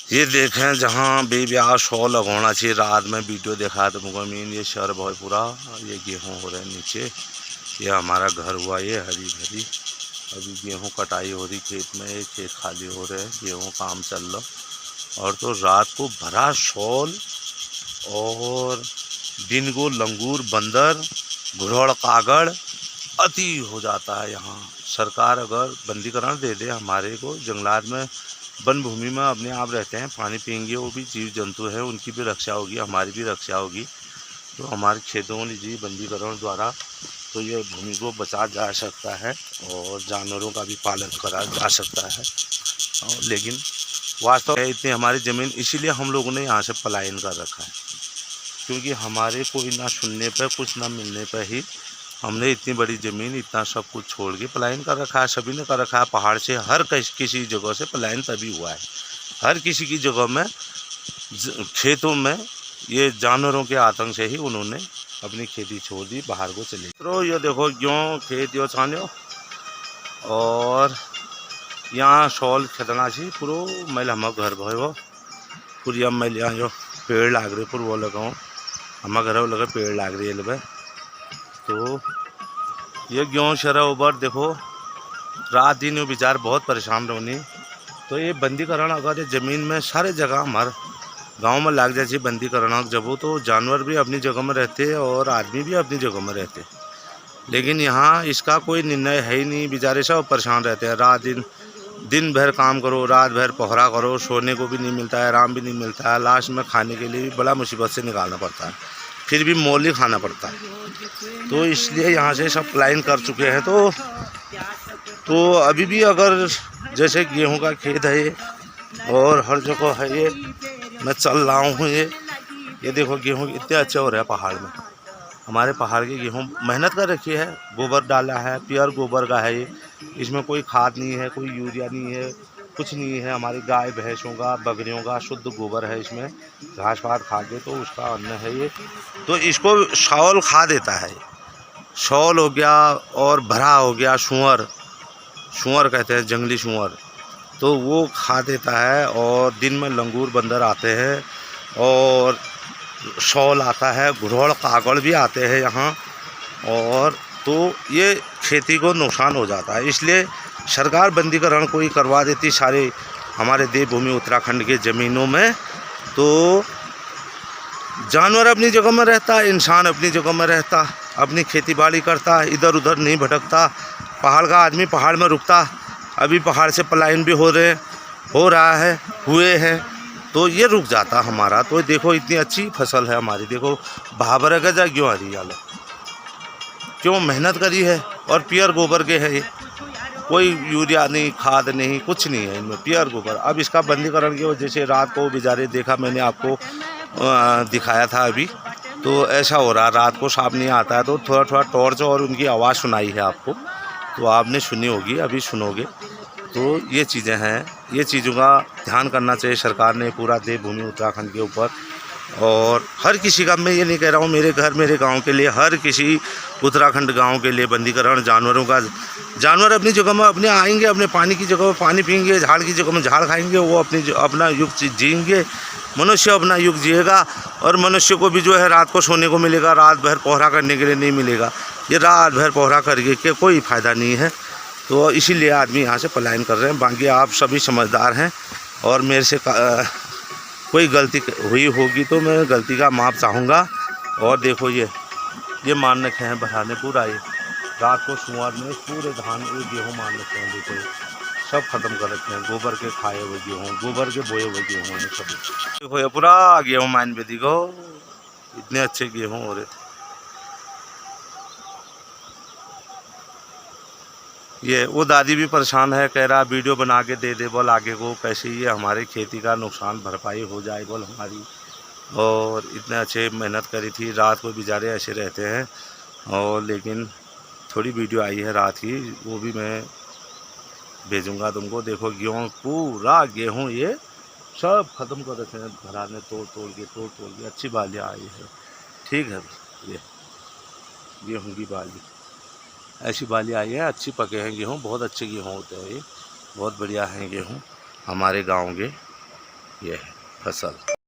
ये देखें जहाँ बेब्याह शॉल लगवाना चाहिए। रात में वीडियो देखा तो मुझे मीन ये शहर बहुत पूरा ये गेहूँ हो रहे हैं नीचे। ये हमारा घर हुआ ये हरी भरी। अभी गेहूँ कटाई हो रही खेत में, ये खेत खाली हो रहे हैं, गेहूँ काम चल रहा। और तो रात को भरा शॉल और दिन को लंगूर बंदर घुड़ौड़ कागड़ अति हो जाता है यहाँ। सरकार अगर बंदीकरण दे दे हमारे को, जंगलात में वन भूमि में अपने आप रहते हैं, पानी पियेंगे, वो भी जीव जंतु है, उनकी भी रक्षा होगी, हमारी भी रक्षा होगी। तो हमारे खेतों में जी बंदीकरण द्वारा तो ये भूमि को बचा जा सकता है और जानवरों का भी पालन करा जा सकता है। और लेकिन वास्तव में इतनी हमारी ज़मीन, इसीलिए हम लोगों ने यहाँ से पलायन कर रखा है, क्योंकि हमारे कोई ना सुनने पर, कुछ ना मिलने पर ही हमने इतनी बड़ी ज़मीन, इतना सब कुछ छोड़ के पलायन कर रखा है। सभी ने कर रखा है पहाड़ से। हर किसी जगह से पलायन तभी हुआ है। हर किसी की जगह में खेतों में ये जानवरों के आतंक से ही उन्होंने अपनी खेती छोड़ दी, बाहर को चले। तो ये देखो क्यों खेत यो छानो और यहाँ शॉल खतना छी पूरा मैल हम घर भयो पूरी। अब मैं यहाँ जो पेड़ लाग रहे पूरा वो लगाऊँ, हमारे घर लगे पेड़ लाग रही है। तो ये गेहूँ शरा ऊपर देखो रात दिन बेचार बहुत परेशान रहनी। तो ये बंदीकरण अगर ज़मीन में सारे जगह हमारे गांव में लाग जाए बंदीकरण जब, तो जानवर भी अपनी जगह में रहते और आदमी भी अपनी जगह में रहते। लेकिन यहाँ इसका कोई निर्णय है ही नहीं, बेचारे सब परेशान रहते हैं। रात दिन भर काम करो, रात भर पहरा करो, सोने को भी नहीं मिलता है, आराम भी नहीं मिलता है। लास्ट में खाने के लिए भी बड़ा मुसीबत से निकालना पड़ता है, फिर भी मोल ही खाना पड़ता है। तो इसलिए यहाँ से सब पलायन कर चुके हैं। तो अभी भी अगर जैसे गेहूं का खेत है ये और हर जगह है ये, मैं चल रहा हूँ ये देखो गेहूं इतने अच्छे हो रहे हैं पहाड़ में। हमारे पहाड़ के गेहूं मेहनत कर रखी है, गोबर डाला है, प्योर गोबर का है ये। इसमें कोई खाद नहीं है, कोई यूरिया नहीं है, कुछ नहीं है। हमारी गाय भैंसों का, बकरियों का शुद्ध गोबर है इसमें, घास पात खा के तो उसका अन्न है ये। तो इसको शॉल खा देता है। शॉल हो गया और भरा हो गया, सुअर कहते हैं, जंगली सुअर, तो वो खा देता है। और दिन में लंगूर बंदर आते हैं और शॉल आता है, घुड़ौड़ कागड़ भी आते हैं यहाँ। और तो ये खेती को नुकसान हो जाता है। इसलिए सरकार बंदीकरण कोई करवा देती सारे हमारे देवभूमि उत्तराखंड के ज़मीनों में, तो जानवर अपनी जगह में रहता, इंसान अपनी जगह में रहता, अपनी खेती बाड़ी करता, इधर उधर नहीं भटकता। पहाड़ का आदमी पहाड़ में रुकता। अभी पहाड़ से पलायन भी हो रहा है, हुए हैं, तो ये रुक जाता हमारा। तो देखो इतनी अच्छी फसल है हमारी, देखो भाबर का जा क्यों हरियाल है, क्यों मेहनत करी है। और प्योर गोबर के है ये, कोई यूरिया नहीं, खाद नहीं, कुछ नहीं है इनमें, प्योर गोबर। अब इसका बंदीकरण की वजह से रात को बेचारे देखा, मैंने आपको दिखाया था अभी, तो ऐसा हो रहा रात को सांप नहीं आता है। तो थोड़ा टॉर्च और उनकी आवाज़ सुनाई है आपको, तो आपने सुनी होगी, अभी सुनोगे। तो ये चीज़ें हैं, ये चीज़ों का ध्यान करना चाहिए सरकार ने पूरा देवभूमि उत्तराखंड के ऊपर। और हर किसी का, मैं ये नहीं कह रहा हूँ मेरे घर मेरे गांव के लिए, हर किसी उत्तराखंड गांव के लिए बंदीकरण जानवरों का। जानवर अपनी जगह में अपने आएंगे, अपने पानी की जगह में पानी पियेंगे, झाड़ की जगह में झाड़ खाएंगे, वो अपना युग जिएंगे। मनुष्य अपना युग जिएगा और मनुष्य को भी जो है रात को सोने को मिलेगा, रात भर पहरा करने के लिए नहीं मिलेगा। ये रात भर पहरा करके के कोई फ़ायदा नहीं है। तो इसीलिए आदमी यहाँ से पलायन कर रहे हैं। बाकी आप सभी समझदार हैं और मेरे से कोई गलती हुई होगी तो मैं गलती का माफ़ चाहूँगा। और देखो ये मान रखे हैं बढ़ाने पूरा, ये रात को सुअर में पूरे धान गेहूँ मान रखे हैं। देखो सब खत्म कर रखे हैं, गोबर के खाए हुए गेहूँ, गोबर के बोए हुए गेहूँ सब। देखो ये पूरा गेहूँ मान पे देखो इतने अच्छे गेहूँ हो रहे। ये वो दादी भी परेशान है, कह रहा वीडियो बना के दे बोल आगे को, कैसे ये हमारे खेती का नुकसान भरपाई हो जाए बोल हमारी। और इतने अच्छे मेहनत करी थी, रात को बेचारे ऐसे रहते हैं। और लेकिन थोड़ी वीडियो आई है रात की, वो भी मैं भेजूंगा तुमको। देखो गेहूँ, पूरा गेहूँ ये सब खत्म कर रखे हैं घराने, तोड़ के अच्छी बालियाँ आई है। ठीक है, ये गेहूँ की बाली, ऐसी बाली आई है, अच्छी पके हैं गेहूँ, बहुत अच्छे गेहूँ होते हैं ये, बहुत बढ़िया हैं गेहूँ हमारे गांव के। ये है फसल।